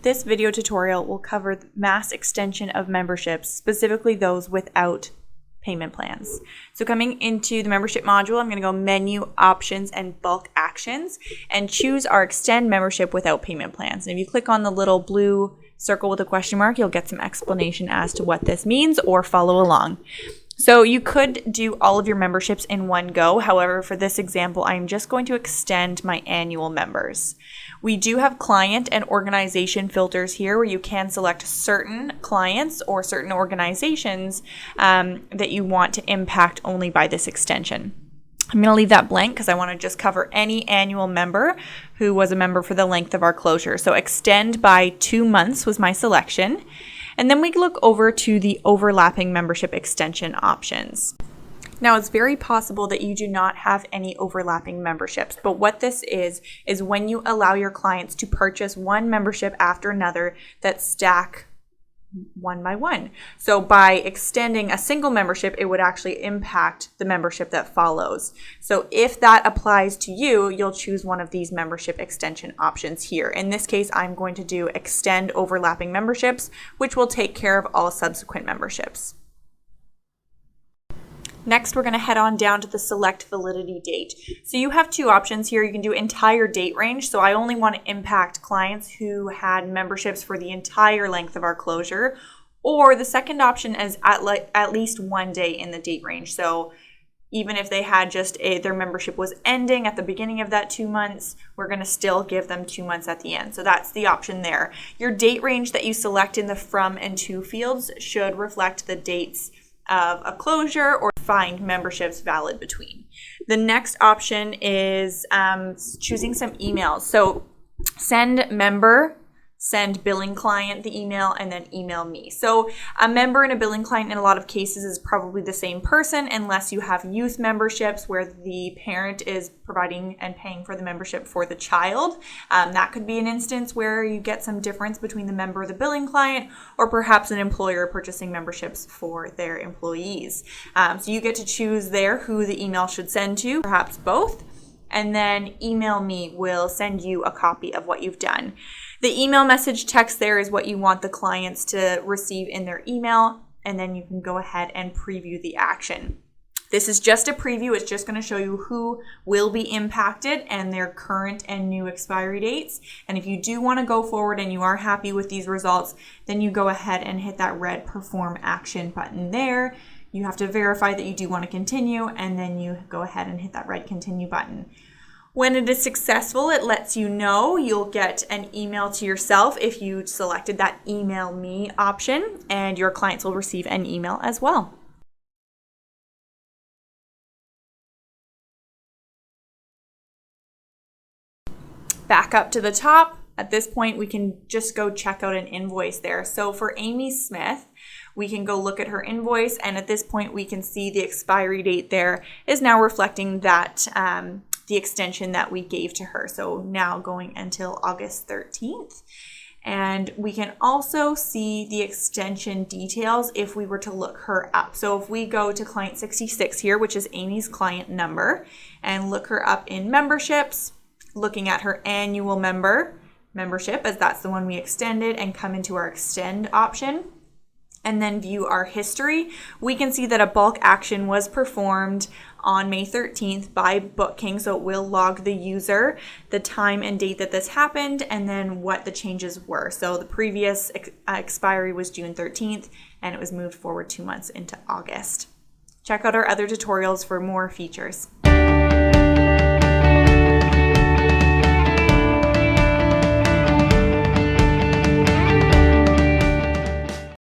This video tutorial will cover mass extension of memberships, specifically those without payment plans. So coming into the membership module, I'm going to go menu, options, and bulk actions and choose our extend membership without payment plans. And if you click on the little blue circle with a question mark, you'll get some explanation as to what this means or follow along. So you could do all of your memberships in one go. However, for this example, I'm just going to extend my annual members. We do have client and organization filters here where you can select certain clients or certain organizations that you want to impact only by this extension. I'm going to leave that blank because I want to just cover any annual member who was a member for the length of our closure. So extend by 2 months was my selection. And then we look over to the overlapping membership extension options. Now, it's very possible that you do not have any overlapping memberships, but what this is when you allow your clients to purchase one membership after another that stack one by one. So by extending a single membership, it would actually impact the membership that follows. So if that applies to you, you'll choose one of these membership extension options here. In this case, I'm going to do extend overlapping memberships, which will take care of all subsequent memberships. Next, we're going to head on down to the select validity date. So you have two options here. You can do entire date range. So I only want to impact clients who had memberships for the entire length of our closure. Or the second option is at least 1 day in the date range. So even if they had just their membership was ending at the beginning of that 2 months, we're going to still give them 2 months at the end. So that's the option there. Your date range that you select in the from and to fields should reflect the dates of a closure or find memberships valid between. The next option is choosing some emails. So send member, send billing client the email, and then email me. So a member and a billing client in a lot of cases is probably the same person unless you have youth memberships where the parent is providing and paying for the membership for the child. That could be an instance where you get some difference between the member or the billing client, or perhaps an employer purchasing memberships for their employees. So you get to choose there who the email should send to, perhaps both. And then email me will send you a copy of what you've done. The email message text there is what you want the clients to receive in their email, and then you can go ahead and preview the action. This is just a preview. It's just going to show you who will be impacted and their current and new expiry dates. And if you do want to go forward and you are happy with these results, then you go ahead and hit that red perform action button there. You have to verify that you do want to continue, and then you go ahead and hit that red continue button. When it is successful, it lets you know. You'll get an email to yourself if you selected that email me option, and your clients will receive an email as well. Back up to the top. At this point, we can just go check out an invoice there. So for Amy Smith, we can go look at her invoice, and at this point, we can see the expiry date there is now reflecting that the extension that we gave to her. So now going until August 13th. And we can also see the extension details if we were to look her up. So if we go to client 66 here, which is Amy's client number, and look her up in memberships, looking at her annual membership, as that's the one we extended, and come into our extend option, and then view our history, we can see that a bulk action was performed on May 13th by Booking. So it will log the user, the time and date that this happened, and then what the changes were. So the previous expiry was June 13th, and it was moved forward 2 months into August. Check out our other tutorials for more features.